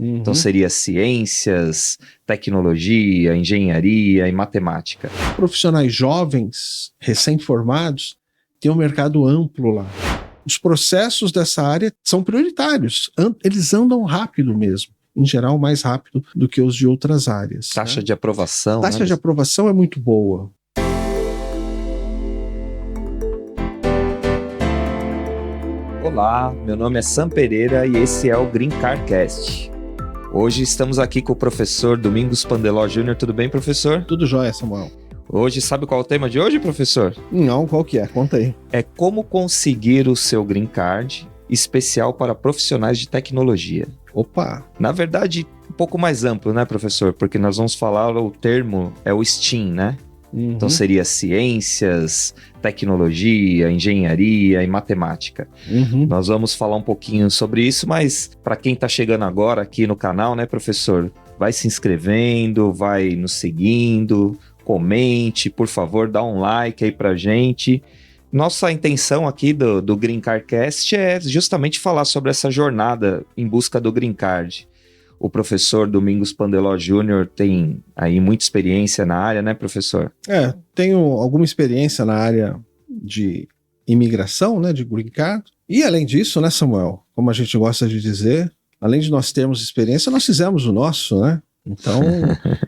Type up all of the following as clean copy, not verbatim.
Então seria ciências, tecnologia, engenharia e matemática. Profissionais jovens, recém-formados, têm um mercado amplo lá. Os processos dessa área são prioritários, eles andam rápido mesmo. Em geral, mais rápido do que os de outras áreas. Taxa de aprovação. Taxa de aprovação é muito boa. Olá, meu nome é Sam Pereira e esse é o Green Card Cast. Hoje estamos aqui com o professor Domingos Pandeló Júnior. Tudo bem, professor? Tudo jóia, Samuel. Hoje, sabe qual é o tema de hoje, professor? Não, qual que é? Conta aí. É como conseguir o seu Green Card especial para profissionais de tecnologia. Opa! Na verdade, um pouco mais amplo, né, professor? Porque nós vamos falar, o termo é o STEAM, né? Então seria ciências, tecnologia, engenharia e matemática. Nós vamos falar um pouquinho sobre isso, mas para quem está chegando agora aqui no canal, né, professor? Vai se inscrevendo, vai nos seguindo, comente, por favor, dá um like aí pra gente. Nossa intenção aqui do Green Card Cast é justamente falar sobre essa jornada em busca do Green Card. O professor Domingos Pandeló Júnior tem aí muita experiência na área, né, professor? Tenho alguma experiência na área de imigração, né, de Green Card. E além disso, né, Samuel, como a gente gosta de dizer, além de nós termos experiência, nós fizemos o nosso, né? Então,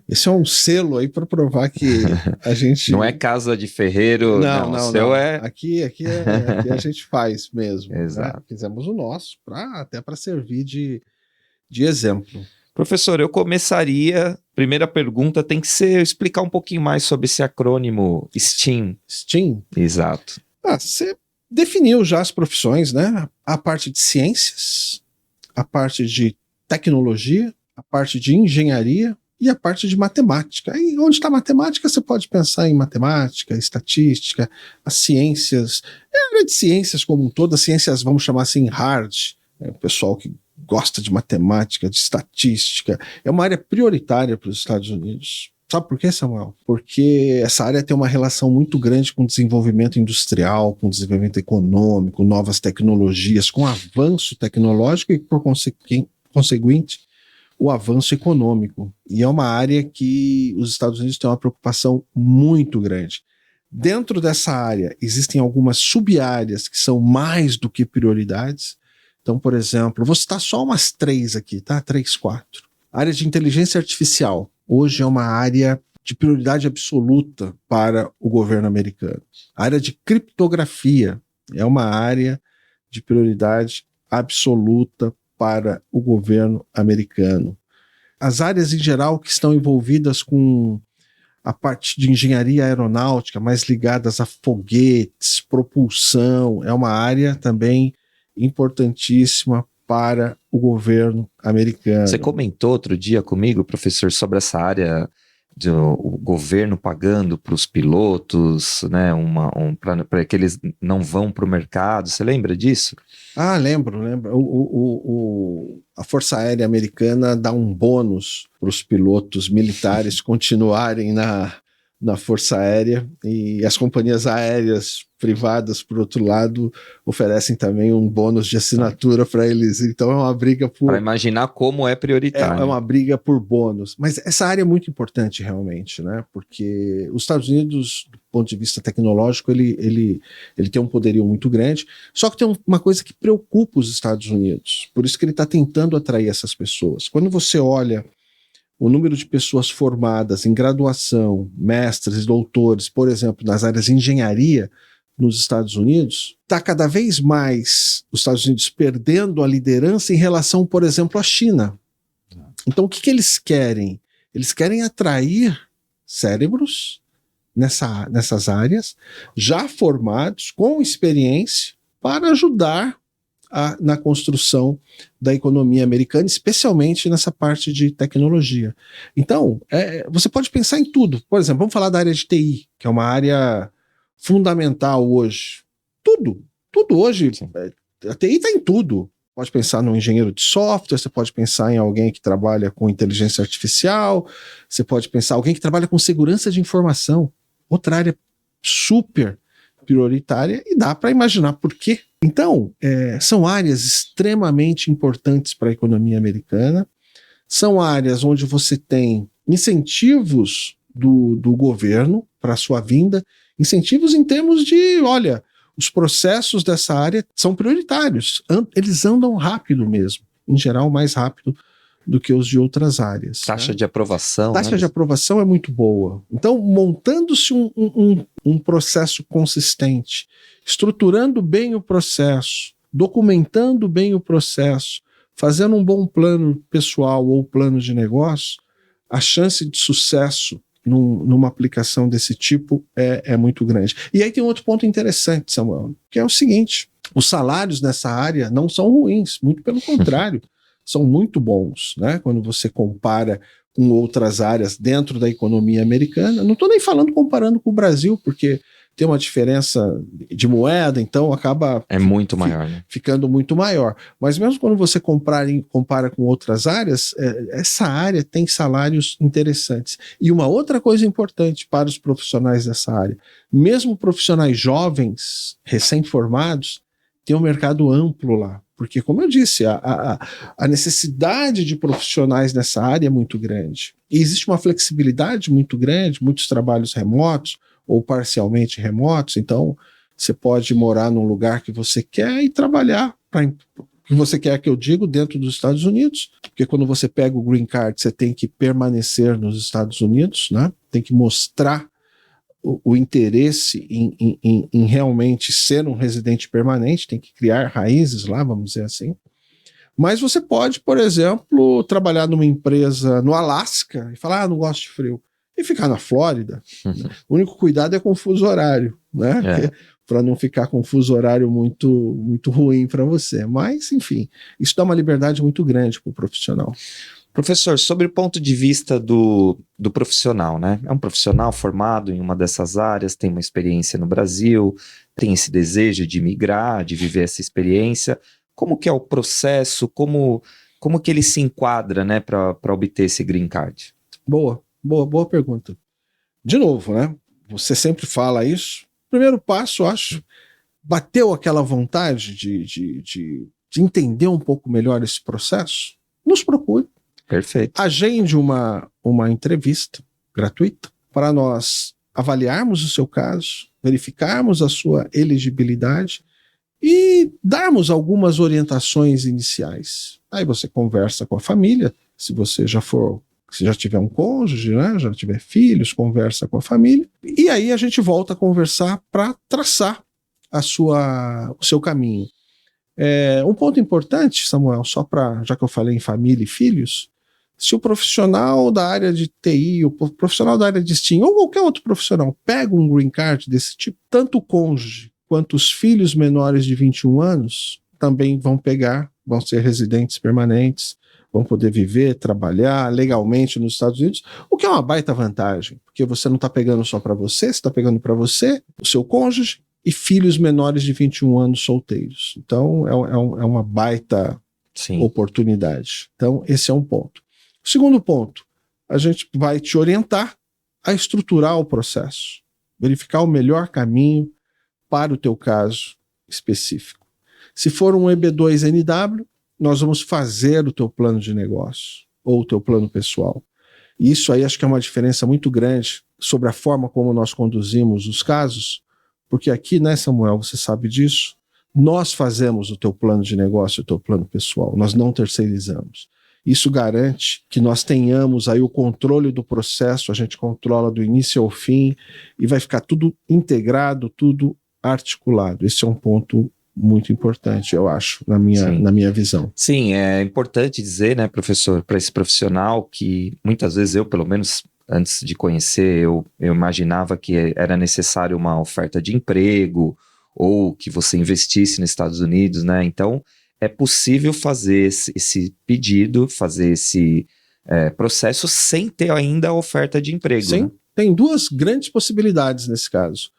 esse é um selo aí para provar que a gente... Não é casa de ferreiro, não. Aqui a gente faz mesmo. Exato. Né? Fizemos o nosso, até para servir de exemplo. Professor, eu começaria... Primeira pergunta tem que ser explicar um pouquinho mais sobre esse acrônimo STEAM. STEAM? Exato. Você definiu já as profissões, né? A parte de ciências, a parte de tecnologia, a parte de engenharia e a parte de matemática. Aí, onde está a matemática, você pode pensar em matemática, estatística, as ciências, a área de ciências como um todo, as ciências, vamos chamar assim, hard, o pessoal que gosta de matemática, de estatística, é uma área prioritária para os Estados Unidos. Sabe por quê, Samuel? Porque essa área tem uma relação muito grande com o desenvolvimento industrial, com o desenvolvimento econômico, novas tecnologias, com o avanço tecnológico e, por conseguinte, o avanço econômico. E é uma área que os Estados Unidos têm uma preocupação muito grande. Dentro dessa área, existem algumas sub-áreas que são mais do que prioridades. Então, por exemplo, vou citar só umas 3 aqui, tá? 3, 4. A área de inteligência artificial. Hoje é uma área de prioridade absoluta para o governo americano. A área de criptografia é uma área de prioridade absoluta para o governo americano. As áreas em geral que estão envolvidas com a parte de engenharia aeronáutica, mais ligadas a foguetes, propulsão, é uma área também importantíssima para o governo americano. Você comentou outro dia comigo, professor, sobre essa área do governo pagando para os pilotos, né, para que eles não vão para o mercado. Você lembra disso? Lembro. A Força Aérea Americana dá um bônus para os pilotos militares continuarem na Força Aérea, e as companhias aéreas privadas, por outro lado, oferecem também um bônus de assinatura para eles. Então é uma briga por... Para imaginar como é prioritário. É uma briga por bônus. Mas essa área é muito importante realmente, né? Porque os Estados Unidos, do ponto de vista tecnológico, ele tem um poderio muito grande, só que tem uma coisa que preocupa os Estados Unidos. Por isso que ele está tentando atrair essas pessoas. Quando você olha o número de pessoas formadas em graduação, mestres, doutores, por exemplo, nas áreas de engenharia nos Estados Unidos, está cada vez mais os Estados Unidos perdendo a liderança em relação, por exemplo, à China. Então, o que eles querem? Eles querem atrair cérebros nessas áreas, já formados, com experiência, para ajudar na construção da economia americana, especialmente nessa parte de tecnologia. Então, você pode pensar em tudo. Por exemplo, vamos falar da área de TI, que é uma área fundamental hoje. Tudo hoje. A TI está em tudo. Pode pensar num engenheiro de software, você pode pensar em alguém que trabalha com inteligência artificial, você pode pensar em alguém que trabalha com segurança de informação. Outra área super prioritária, e dá para imaginar por quê. Então, são áreas extremamente importantes para a economia americana, São áreas onde você tem incentivos do governo para a sua vinda, incentivos em termos de, olha, os processos dessa área são prioritários, eles andam rápido mesmo, em geral mais rápido do que os de outras áreas. Taxa de aprovação. Taxa de aprovação é muito boa. Então, montando-se um processo consistente, estruturando bem o processo, documentando bem o processo, fazendo um bom plano pessoal ou plano de negócio, a chance de sucesso numa aplicação desse tipo é muito grande. E aí tem outro ponto interessante, Samuel, que é o seguinte: os salários nessa área não são ruins, muito pelo contrário, são muito bons, né? Quando você compara com outras áreas dentro da economia americana. Não estou nem comparando com o Brasil, porque tem uma diferença de moeda, então acaba muito maior, né? Ficando muito maior. Mas mesmo quando você compara com outras áreas, essa área tem salários interessantes. E uma outra coisa importante para os profissionais dessa área, mesmo profissionais jovens, recém-formados, tem um mercado amplo lá. Porque, como eu disse, a necessidade de profissionais nessa área é muito grande. E existe uma flexibilidade muito grande, muitos trabalhos remotos, ou parcialmente remotos, então você pode morar num lugar que você quer e trabalhar que você quer, que eu digo, dentro dos Estados Unidos, porque quando você pega o Green Card, você tem que permanecer nos Estados Unidos, né? Tem que mostrar o interesse em realmente ser um residente permanente, tem que criar raízes lá, vamos dizer assim. Mas você pode, por exemplo, trabalhar numa empresa no Alasca e falar, não gosto de frio, e ficar na Flórida. Né? O único cuidado é com o fuso horário, né? Para não ficar com um fuso horário muito, muito ruim para você. Mas, enfim, isso dá uma liberdade muito grande para o profissional. Professor, sobre o ponto de vista do profissional, né? É um profissional formado em uma dessas áreas, tem uma experiência no Brasil, tem esse desejo de migrar, de viver essa experiência. Como que é o processo? Como que ele se enquadra, né, para obter esse Green Card? Boa pergunta. De novo, né? Você sempre fala isso. Primeiro passo, acho, bateu aquela vontade de entender um pouco melhor esse processo? Nos procure. Perfeito. Agende uma entrevista gratuita para nós avaliarmos o seu caso, verificarmos a sua elegibilidade e darmos algumas orientações iniciais. Aí você conversa com a família, se você já tiver um cônjuge, né, já tiver filhos, conversa com a família, e aí a gente volta a conversar para traçar o seu caminho. Um ponto importante, Samuel, já que eu falei em família e filhos, se o profissional da área de TI, o profissional da área de STEAM, ou qualquer outro profissional, pega um Green Card desse tipo, tanto o cônjuge quanto os filhos menores de 21 anos também vão ser residentes permanentes, vão poder viver, trabalhar legalmente nos Estados Unidos, o que é uma baita vantagem, porque você não está pegando só para você está pegando para você, o seu cônjuge e filhos menores de 21 anos solteiros. Então, é uma baita oportunidade. Então, esse é um ponto. O segundo ponto, a gente vai te orientar a estruturar o processo, verificar o melhor caminho para o teu caso específico. Se for um EB2NW, nós vamos fazer o teu plano de negócio ou o teu plano pessoal. E isso aí acho que é uma diferença muito grande sobre a forma como nós conduzimos os casos, porque aqui, né, Samuel, você sabe disso, nós fazemos o teu plano de negócio, o teu plano pessoal, nós não terceirizamos. Isso garante que nós tenhamos aí o controle do processo, a gente controla do início ao fim e vai ficar tudo integrado, tudo articulado. Esse é um ponto muito importante, eu acho, na minha visão. Sim, é importante dizer, né, professor, para esse profissional que muitas vezes eu, pelo menos antes de conhecer, eu imaginava que era necessário uma oferta de emprego ou que você investisse nos Estados Unidos, né? Então, é possível fazer esse pedido, fazer esse processo sem ter ainda a oferta de emprego. Sim, né? Tem duas grandes possibilidades nesse caso.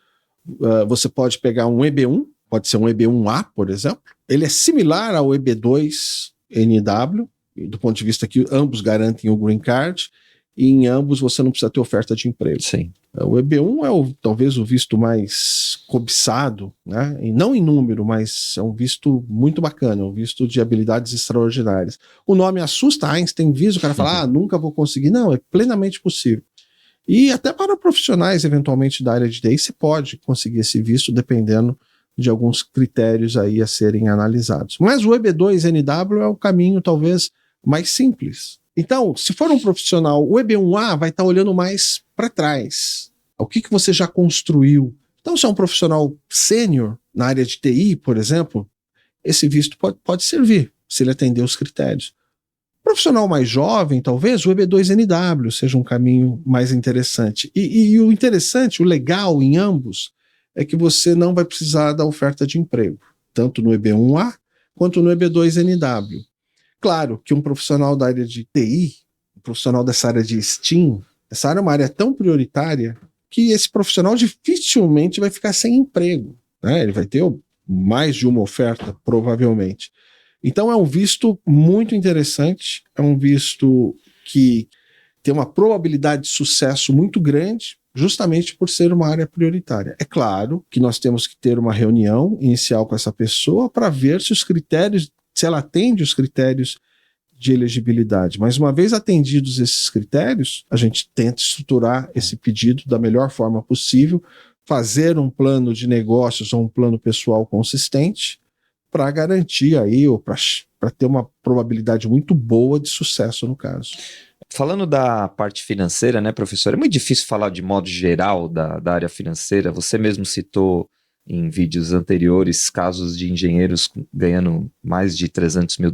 Você pode pegar um EB1, pode ser um EB1A, por exemplo. Ele é similar ao EB2NW, do ponto de vista que ambos garantem o Green Card. e em ambos você não precisa ter oferta de emprego. Sim. O EB1 é talvez o visto mais cobiçado, né? E não em número, mas é um visto muito bacana, um visto de habilidades extraordinárias. O nome assusta, Einstein visto, o cara fala, nunca vou conseguir. Não, é plenamente possível. E até para profissionais, eventualmente, da área de TI, você pode conseguir esse visto, dependendo de alguns critérios aí a serem analisados. Mas o EB2NW é o caminho, talvez, mais simples. Então, se for um profissional, o EB1A vai estar olhando mais para trás. O que você já construiu? Então, se é um profissional sênior na área de TI, por exemplo, esse visto pode servir, se ele atender os critérios. Profissional mais jovem, talvez, o EB2NW seja um caminho mais interessante. E o interessante, o legal em ambos, é que você não vai precisar da oferta de emprego, tanto no EB1A quanto no EB2NW. Claro que um profissional da área de TI, um profissional dessa área de STEAM, essa área é uma área tão prioritária que esse profissional dificilmente vai ficar sem emprego, né? Ele vai ter mais de uma oferta, provavelmente. Então é um visto muito interessante, é um visto que tem uma probabilidade de sucesso muito grande, justamente por ser uma área prioritária. É claro que nós temos que ter uma reunião inicial com essa pessoa para ver se os critérios, se ela atende os critérios de elegibilidade. Mas uma vez atendidos esses critérios, a gente tenta estruturar esse pedido da melhor forma possível, fazer um plano de negócios ou um plano pessoal consistente para garantir aí, ou para ter uma probabilidade muito boa de sucesso no caso. Falando da parte financeira, né, professor? É muito difícil falar de modo geral da área financeira. Você mesmo citou em vídeos anteriores casos de engenheiros ganhando mais de $300 mil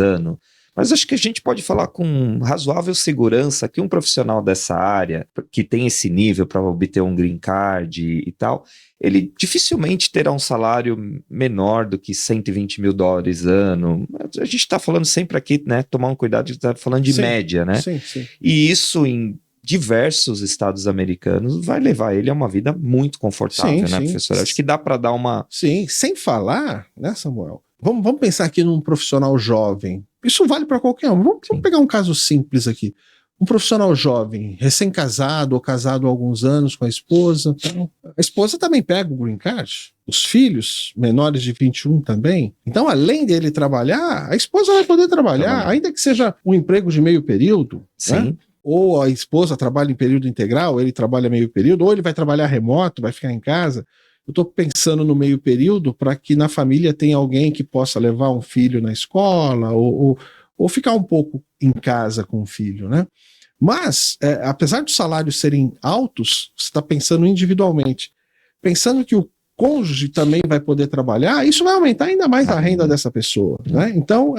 ano. Mas acho que a gente pode falar com razoável segurança que um profissional dessa área, que tem esse nível para obter um green card e tal, ele dificilmente terá um salário menor do que $120 mil ano. A gente está falando sempre aqui, né? Tomar um cuidado, a gente está falando de média, né? Sim. E isso em diversos estados americanos vai levar ele a uma vida muito confortável, né, professor? Acho que dá para dar uma... Sim, sem falar, né, Samuel? Vamos pensar aqui num profissional jovem. Isso vale para qualquer um. Vamos pegar um caso simples aqui. Um profissional jovem, recém-casado ou casado há alguns anos com a esposa. A esposa também pega o green card. Os filhos, menores de 21 também. Então, além dele trabalhar, a esposa vai poder trabalhar, ainda que seja um emprego de meio período. Sim. Né? Ou a esposa trabalha em período integral, ele trabalha meio período, ou ele vai trabalhar remoto, vai ficar em casa. Eu estou pensando no meio período para que na família tenha alguém que possa levar um filho na escola ou ficar um pouco em casa com o filho, né? Mas, apesar dos salários serem altos, você está pensando individualmente. Pensando que o cônjuge também vai poder trabalhar, isso vai aumentar ainda mais a renda dessa pessoa, né? Então,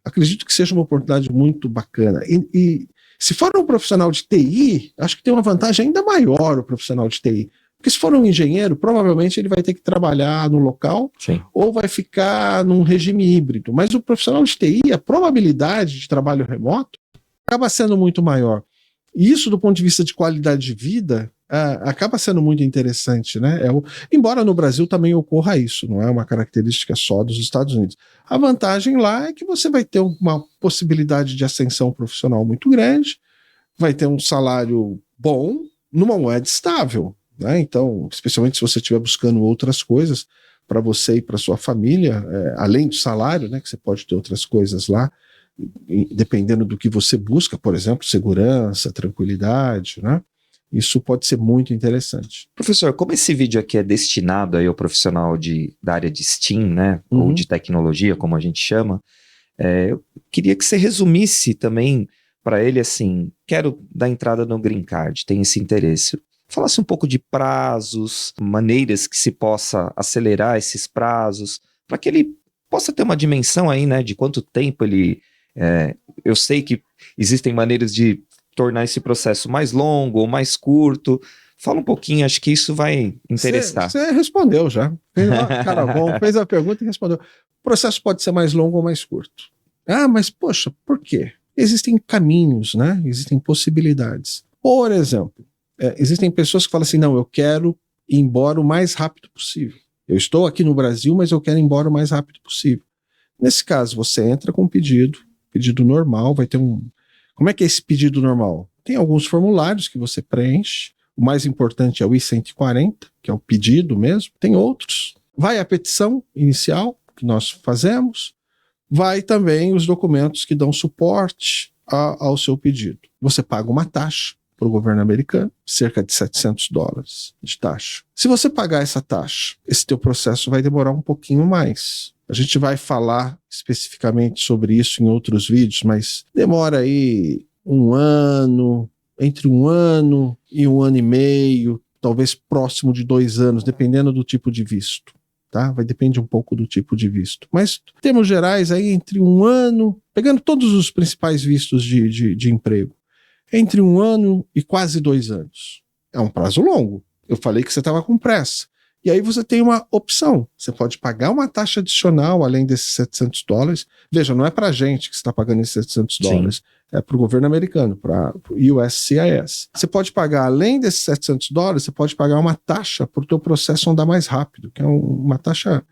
acredito que seja uma oportunidade muito bacana. E se for um profissional de TI, acho que tem uma vantagem ainda maior o profissional de TI. Porque se for um engenheiro, provavelmente ele vai ter que trabalhar no local. Sim. Ou vai ficar num regime híbrido. Mas o profissional de TI, a probabilidade de trabalho remoto acaba sendo muito maior. E isso, do ponto de vista de qualidade de vida, acaba sendo muito interessante, né? Embora no Brasil também ocorra isso, não é uma característica só dos Estados Unidos. A vantagem lá é que você vai ter uma possibilidade de ascensão profissional muito grande, vai ter um salário bom numa moeda estável, né? Então, especialmente se você estiver buscando outras coisas para você e para sua família, além do salário, né, que você pode ter outras coisas lá, dependendo do que você busca, por exemplo, segurança, tranquilidade, né? Isso pode ser muito interessante. Professor, como esse vídeo aqui é destinado aí ao profissional da área de STEAM, né, ou de tecnologia, como a gente chama, eu queria que você resumisse também para ele assim, quero dar entrada no Green Card, tem esse interesse. Falasse um pouco de prazos, maneiras que se possa acelerar esses prazos, para que ele possa ter uma dimensão aí, né, de quanto tempo ele... eu sei que existem maneiras de tornar esse processo mais longo ou mais curto. Fala um pouquinho, acho que isso vai interessar. Você respondeu já. Cara bom, fez a pergunta e respondeu. O processo pode ser mais longo ou mais curto. Mas poxa, por quê? Existem caminhos, né? Existem possibilidades. Por exemplo, existem pessoas que falam assim, não, eu quero ir embora o mais rápido possível. Eu estou aqui no Brasil, mas eu quero ir embora o mais rápido possível. Nesse caso, você entra com um pedido normal, vai ter um... Como é que é esse pedido normal? tem alguns formulários que você preenche. O mais importante é o I-140, que é o pedido mesmo. Tem outros. Vai a petição inicial, que nós fazemos. Vai também os documentos que dão suporte ao seu pedido. Você paga uma taxa para o governo americano, cerca de $700 de taxa. Se você pagar essa taxa, esse teu processo vai demorar um pouquinho mais. A gente vai falar especificamente sobre isso em outros vídeos, mas demora aí um ano, entre um ano e um ano e meio, talvez próximo de 2 anos, dependendo do tipo de visto. Tá? Vai depender um pouco do tipo de visto. Mas, em termos gerais, aí entre um ano, pegando todos os principais vistos de emprego, entre 1 ano e quase 2 anos. É um prazo longo. Eu falei que você estava com pressa. E aí você tem uma opção. Você pode pagar uma taxa adicional além desses $700. Veja, não é para a gente que você está pagando esses $700. Sim. É para o governo americano, para o USCIS. Você pode pagar, além desses $700, você pode pagar uma taxa para o teu processo andar mais rápido, que é uma taxa,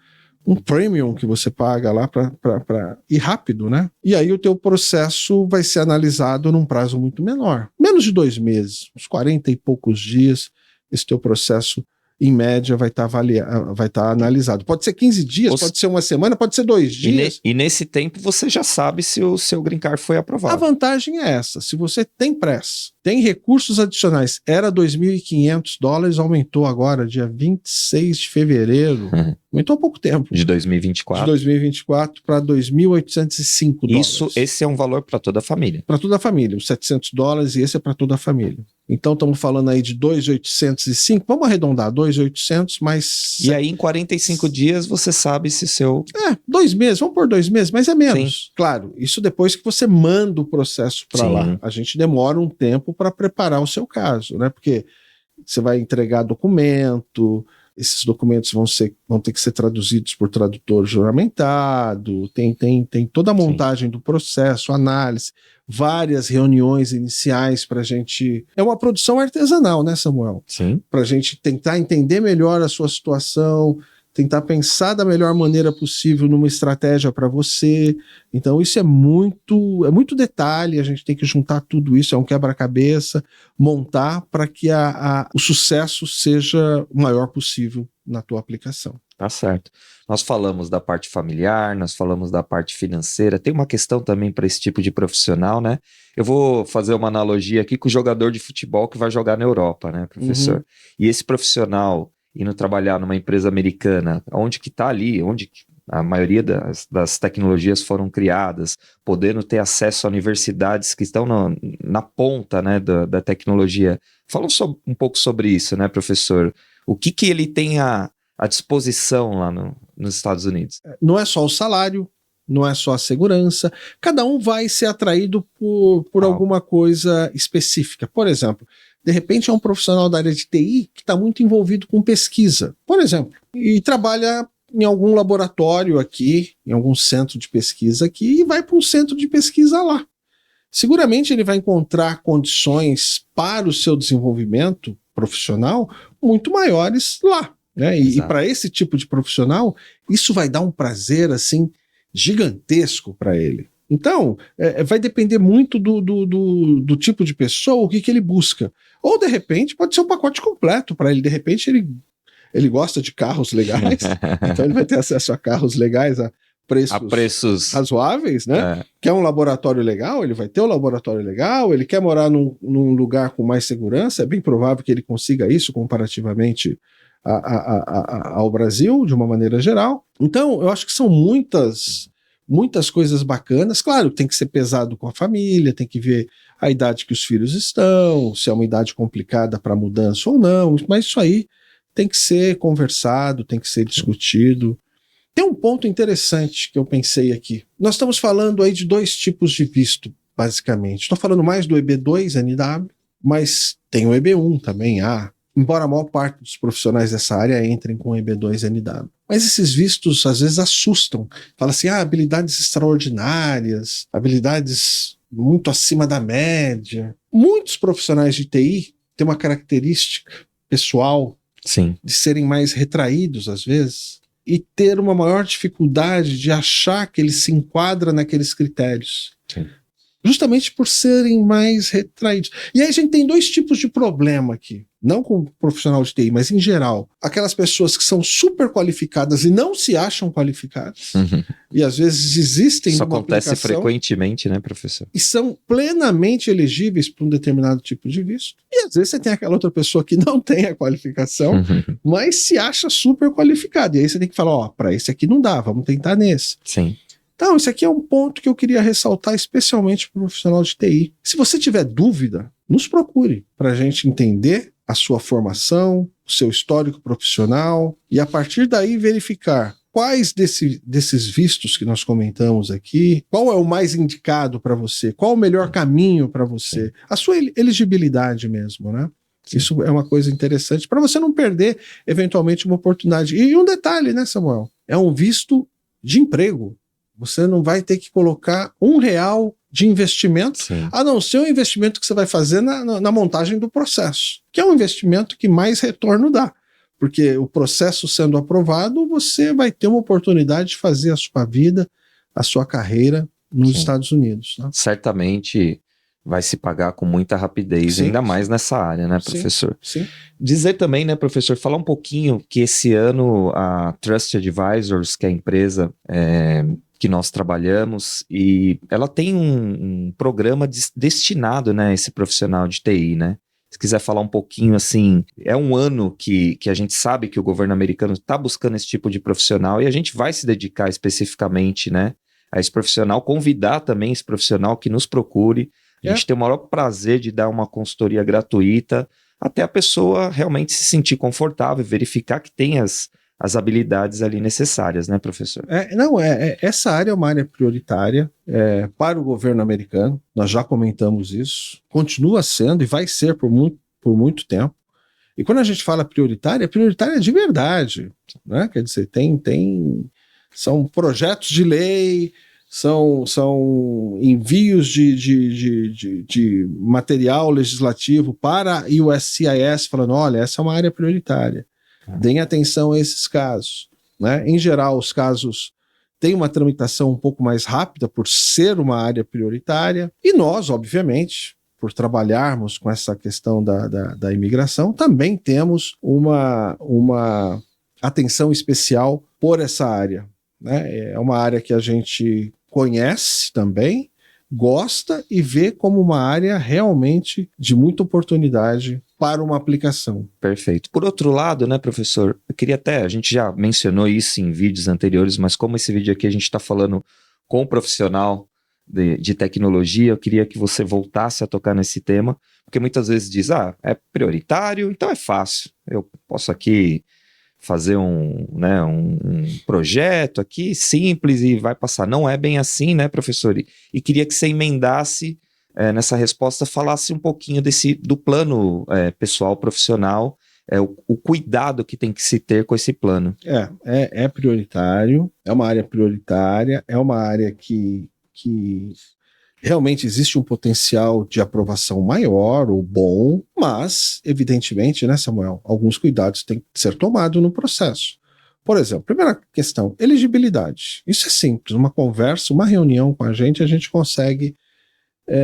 um premium que você paga lá para ir rápido, né? E aí o teu processo vai ser analisado num prazo muito menor. Menos de 2 meses, uns 40 e poucos dias, esse teu processo em média vai estar analisado. Pode ser 15 dias, pode ser uma semana, pode ser 2 dias. E nesse tempo você já sabe se o seu green card foi aprovado. A vantagem é essa, se você tem pressa, tem recursos adicionais, era $2.500, aumentou agora, dia 26 de fevereiro, aumentou há pouco tempo. De 2024. De 2024 para $2.805. Esse é um valor para toda a família. Para toda a família, os $700 e esse é para toda a família. Então estamos falando aí de 2.805, vamos arredondar, 2.800 mais... E aí em 45 dias você sabe se seu... 2 meses, vamos por 2 meses, mas é menos. Sim. Claro, isso depois que você manda o processo para lá. A gente demora um tempo para preparar o seu caso, né? Porque você vai entregar documento, esses documentos vão ter que ser traduzidos por tradutor juramentado, tem toda a montagem do processo, análise, várias reuniões iniciais para a gente... É uma produção artesanal, né, Samuel? Sim. Para a gente tentar entender melhor a sua situação, tentar pensar da melhor maneira possível numa estratégia para você. Então isso é muito detalhe, a gente tem que juntar tudo isso, é um quebra-cabeça, montar para que o sucesso seja o maior possível na tua aplicação. Tá certo. Nós falamos da parte familiar, nós falamos da parte financeira, tem uma questão também para esse tipo de profissional, né? Eu vou fazer uma analogia aqui com o jogador de futebol que vai jogar na Europa, né, professor? E esse profissional indo trabalhar numa empresa americana, onde que está ali, onde a maioria das tecnologias foram criadas, podendo ter acesso a universidades que estão na ponta, né, da tecnologia. Fala um pouco sobre isso, né, professor? O que ele tem à disposição lá nos Estados Unidos? Não é só o salário, não é só a segurança, cada um vai ser atraído por alguma coisa específica. Por exemplo, de repente é um profissional da área de TI que está muito envolvido com pesquisa, por exemplo, e trabalha em algum laboratório aqui, em algum centro de pesquisa aqui, e vai para um centro de pesquisa lá. Seguramente ele vai encontrar condições para o seu desenvolvimento profissional muito maiores lá, né? E para esse tipo de profissional, isso vai dar um prazer assim gigantesco para ele. Então, vai depender muito do tipo de pessoa, o que ele busca. Ou, de repente, pode ser um pacote completo para ele. De repente, ele gosta de carros legais, então ele vai ter acesso a carros legais, a preços razoáveis, né? Quer um laboratório legal, ele vai ter um laboratório legal. Ele quer morar num lugar com mais segurança, é bem provável que ele consiga isso comparativamente ao Brasil, de uma maneira geral. Então, eu acho que são muitas coisas bacanas. Claro, tem que ser pesado com a família, tem que ver a idade que os filhos estão, se é uma idade complicada para mudança ou não, mas isso aí tem que ser conversado, tem que ser discutido. Tem um ponto interessante que eu pensei aqui. Nós estamos falando aí de 2 tipos de visto, basicamente. Estou falando mais do EB2NW, mas tem o EB1 também, embora a maior parte dos profissionais dessa área entrem com o EB2NW. Mas esses vistos às vezes assustam. Fala assim, habilidades extraordinárias, habilidades muito acima da média. Muitos profissionais de TI têm uma característica pessoal de serem mais retraídos às vezes e ter uma maior dificuldade de achar que ele se enquadra naqueles critérios. justamente por serem mais retraídos. E aí a gente tem dois tipos de problema aqui, não com o profissional de TI, mas em geral. Aquelas pessoas que são super qualificadas e não se acham qualificadas, e às vezes desistem Isso de uma acontece aplicação, frequentemente, né, professor? e são plenamente elegíveis para um determinado tipo de visto. E às vezes você tem aquela outra pessoa que não tem a qualificação, mas se acha super qualificada. E aí você tem que falar, ó, para esse aqui não dá, vamos tentar nesse. Sim. Então, esse aqui é um ponto que eu queria ressaltar especialmente para o profissional de TI. Se você tiver dúvida, nos procure para a gente entender a sua formação, o seu histórico profissional e a partir daí verificar quais desses vistos que nós comentamos aqui, qual é o mais indicado para você, qual o melhor caminho para você, a sua elegibilidade mesmo, né? Sim. Isso é uma coisa interessante para você não perder eventualmente uma oportunidade. E um detalhe, né, Samuel? É um visto de emprego. Você não vai ter que colocar R$1 de investimento, sim, a não ser o investimento que você vai fazer na montagem do processo, que é um investimento que mais retorno dá. Porque o processo sendo aprovado, você vai ter uma oportunidade de fazer a sua vida, a sua carreira nos sim, Estados Unidos. Né? Certamente vai se pagar com muita rapidez, sim, ainda mais nessa área, né, professor? Sim, sim. Dizer também, né, professor, falar um pouquinho que esse ano a Trust Advisors, que é a empresa que nós trabalhamos, e ela tem um programa destinado, né, a esse profissional de TI, né? Se quiser falar um pouquinho, assim, é um ano que a gente sabe que o governo americano está buscando esse tipo de profissional e a gente vai se dedicar especificamente, né, a esse profissional, convidar também esse profissional que nos procure. A gente tem o maior prazer de dar uma consultoria gratuita até a pessoa realmente se sentir confortável, verificar que tem as habilidades ali necessárias, né, professor? Essa área é uma área prioritária para o governo americano, nós já comentamos isso, continua sendo e vai ser por muito tempo. E quando a gente fala prioritária, é prioritária de verdade, né? Quer dizer, são projetos de lei, são envios de material legislativo para a USCIS, falando, olha, essa é uma área prioritária. Deem atenção a esses casos. Né? Em geral, os casos têm uma tramitação um pouco mais rápida por ser uma área prioritária. E nós, obviamente, por trabalharmos com essa questão da imigração, também temos uma atenção especial por essa área. Né? É uma área que a gente conhece também, gosta e vê como uma área realmente de muita oportunidade para uma aplicação. Perfeito. Por outro lado, né, professor, eu queria a gente já mencionou isso em vídeos anteriores, mas como esse vídeo aqui a gente está falando com um profissional de tecnologia, eu queria que você voltasse a tocar nesse tema, porque muitas vezes diz, é prioritário, então é fácil, eu posso aqui fazer um projeto aqui simples e vai passar. Não é bem assim, né, professor? E queria que você emendasse nessa resposta, falasse um pouquinho do plano pessoal, profissional, o cuidado que tem que se ter com esse plano. É prioritário, é uma área prioritária, é uma área que realmente existe um potencial de aprovação maior ou bom, mas, evidentemente, né, Samuel, alguns cuidados têm que ser tomados no processo. Por exemplo, primeira questão, elegibilidade. Isso é simples, uma conversa, uma reunião com a gente consegue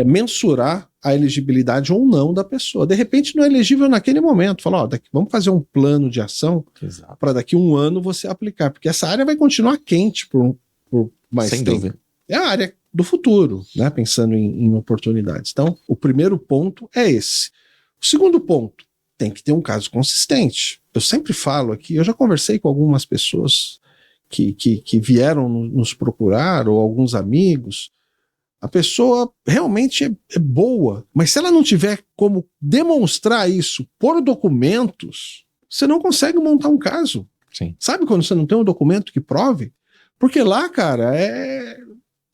mensurar a elegibilidade ou não da pessoa. De repente não é elegível naquele momento, fala, vamos fazer um plano de ação para daqui a um ano você aplicar, porque essa área vai continuar quente por mais tempo. Sem dúvida. É a área do futuro, né? Pensando em oportunidades. Então, o primeiro ponto é esse. O segundo ponto, tem que ter um caso consistente. Eu sempre falo aqui, eu já conversei com algumas pessoas que vieram nos procurar, ou alguns amigos. A pessoa realmente é boa, mas se ela não tiver como demonstrar isso por documentos, você não consegue montar um caso. Sim. Sabe quando você não tem um documento que prove? Porque lá, cara,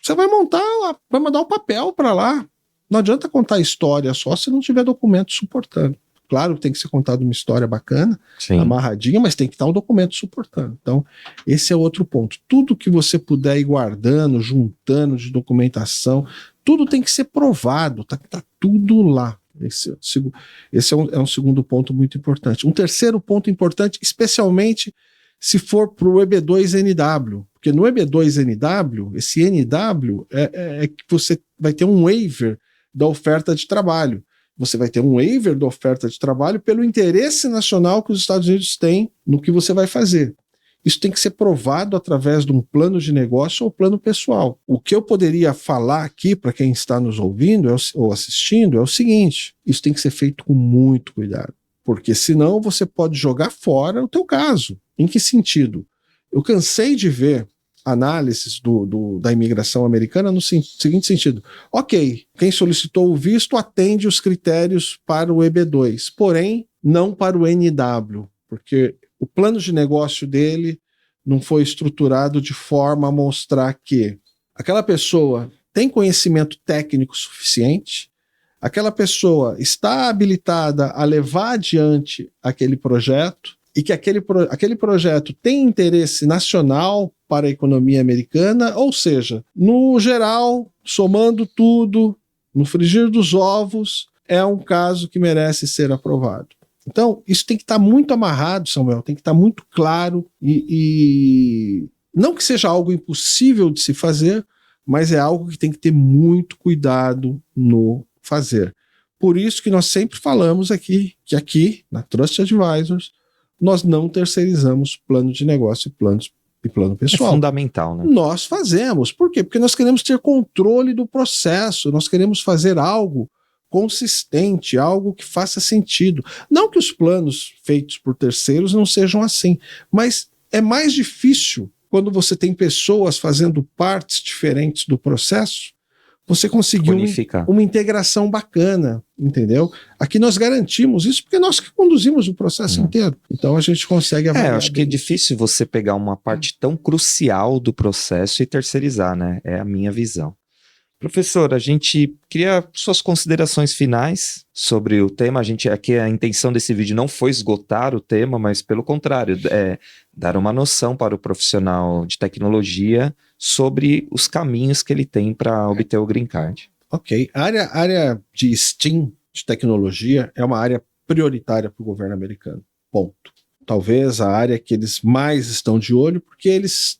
você vai mandar o papel para lá. Não adianta contar história só se não tiver documento suportando. Claro que tem que ser contada uma história bacana, sim, amarradinha, mas tem que estar um documento suportando. Então, esse é outro ponto. Tudo que você puder ir guardando, juntando de documentação, tudo tem que ser provado, tá tudo lá. Esse é um segundo ponto muito importante. Um terceiro ponto importante, especialmente se for para o EB2NW, porque no EB2NW, esse NW é que você vai ter um waiver da oferta de trabalho. Você vai ter um waiver da oferta de trabalho pelo interesse nacional que os Estados Unidos têm no que você vai fazer. Isso tem que ser provado através de um plano de negócio ou plano pessoal. O que eu poderia falar aqui para quem está nos ouvindo ou assistindo é o seguinte: isso tem que ser feito com muito cuidado, porque senão você pode jogar fora o teu caso. Em que sentido? Eu cansei de ver análises da imigração americana no seguinte sentido: ok, quem solicitou o visto atende os critérios para o EB2, porém não para o NW, porque o plano de negócio dele não foi estruturado de forma a mostrar que aquela pessoa tem conhecimento técnico suficiente, aquela pessoa está habilitada a levar adiante aquele projeto e que aquele projeto tem interesse nacional para a economia americana, ou seja, no geral, somando tudo, no frigir dos ovos, é um caso que merece ser aprovado. Então, isso tem que estar muito amarrado, Samuel, tem que estar muito claro e não que seja algo impossível de se fazer, mas é algo que tem que ter muito cuidado no fazer. Por isso que nós sempre falamos aqui, que aqui, na Trust Advisors, nós não terceirizamos plano de negócio e plano pessoal. É fundamental, né? Nós fazemos. Por quê? Porque nós queremos ter controle do processo, nós queremos fazer algo consistente, algo que faça sentido. Não que os planos feitos por terceiros não sejam assim, mas é mais difícil quando você tem pessoas fazendo partes diferentes do processo, você conseguir uma integração bacana, entendeu? Aqui nós garantimos isso porque nós que conduzimos o processo inteiro. Então a gente consegue avaliar. Acho que é difícil você pegar uma parte tão crucial do processo e terceirizar, né? É a minha visão. Professor, a gente queria suas considerações finais sobre o tema. Aqui a intenção desse vídeo não foi esgotar o tema, mas pelo contrário, dar uma noção para o profissional de tecnologia sobre os caminhos que ele tem para obter o Green Card. Ok. A área de STEAM, de tecnologia, é uma área prioritária para o governo americano. Ponto. Talvez a área que eles mais estão de olho, porque eles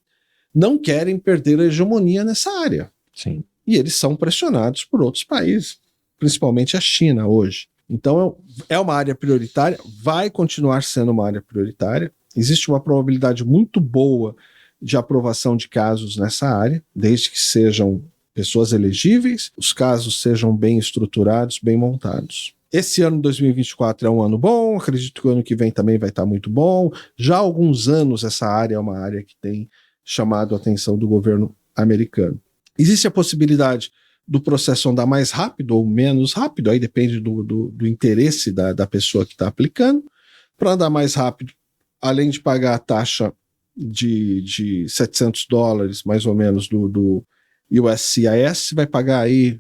não querem perder a hegemonia nessa área. Sim. E eles são pressionados por outros países, principalmente a China hoje. Então é uma área prioritária, vai continuar sendo uma área prioritária. Existe uma probabilidade muito boa de aprovação de casos nessa área, desde que sejam pessoas elegíveis, os casos sejam bem estruturados, bem montados. Esse ano de 2024 é um ano bom, acredito que o ano que vem também vai estar muito bom. Já há alguns anos essa área é uma área que tem chamado a atenção do governo americano. Existe a possibilidade do processo andar mais rápido ou menos rápido, aí depende do interesse da pessoa que está aplicando. Para andar mais rápido, além de pagar a taxa de $700, mais ou menos, do USCIS, vai pagar aí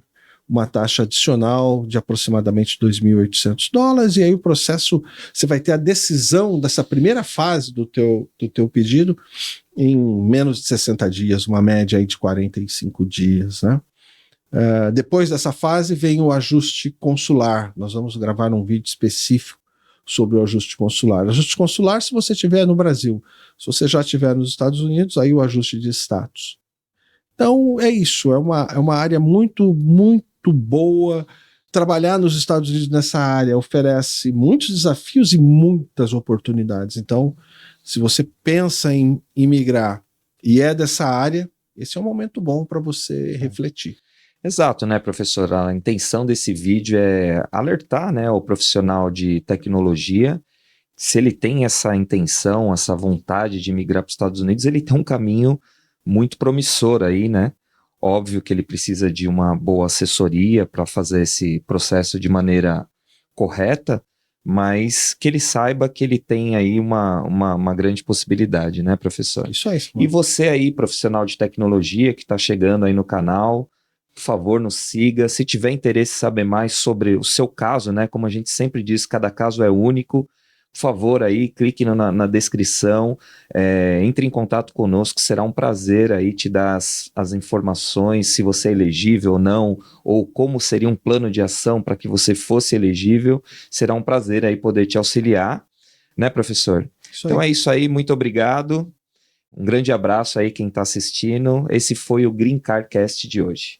uma taxa adicional de aproximadamente $2.800, e aí o processo, você vai ter a decisão dessa primeira fase do teu pedido em menos de 60 dias, uma média aí de 45 dias, né? Depois dessa fase vem o ajuste consular. Nós vamos gravar um vídeo específico sobre o ajuste consular. Ajuste consular se você estiver no Brasil. Se você já estiver nos Estados Unidos, aí o ajuste de status. Então é isso, é uma área muito, muito boa. Trabalhar nos Estados Unidos nessa área oferece muitos desafios e muitas oportunidades. Então, se você pensa em imigrar e é dessa área, esse é um momento bom para você refletir. Exato, né, professor? A intenção desse vídeo é alertar, né, o profissional de tecnologia. Se ele tem essa intenção, essa vontade de migrar para os Estados Unidos, ele tem um caminho muito promissor aí, né? Óbvio que ele precisa de uma boa assessoria para fazer esse processo de maneira correta, mas que ele saiba que ele tem aí uma grande possibilidade, né, professor? Isso aí. E você aí, profissional de tecnologia que está chegando aí no canal, por favor, nos siga. Se tiver interesse em saber mais sobre o seu caso, né, como a gente sempre diz, cada caso é único. Por favor, aí, clique na descrição, entre em contato conosco, será um prazer aí te dar as informações, se você é elegível ou não, ou como seria um plano de ação para que você fosse elegível. Será um prazer aí poder te auxiliar, né, professor? Então é isso aí, muito obrigado. Um grande abraço aí quem está assistindo. Esse foi o Green Car Cast de hoje.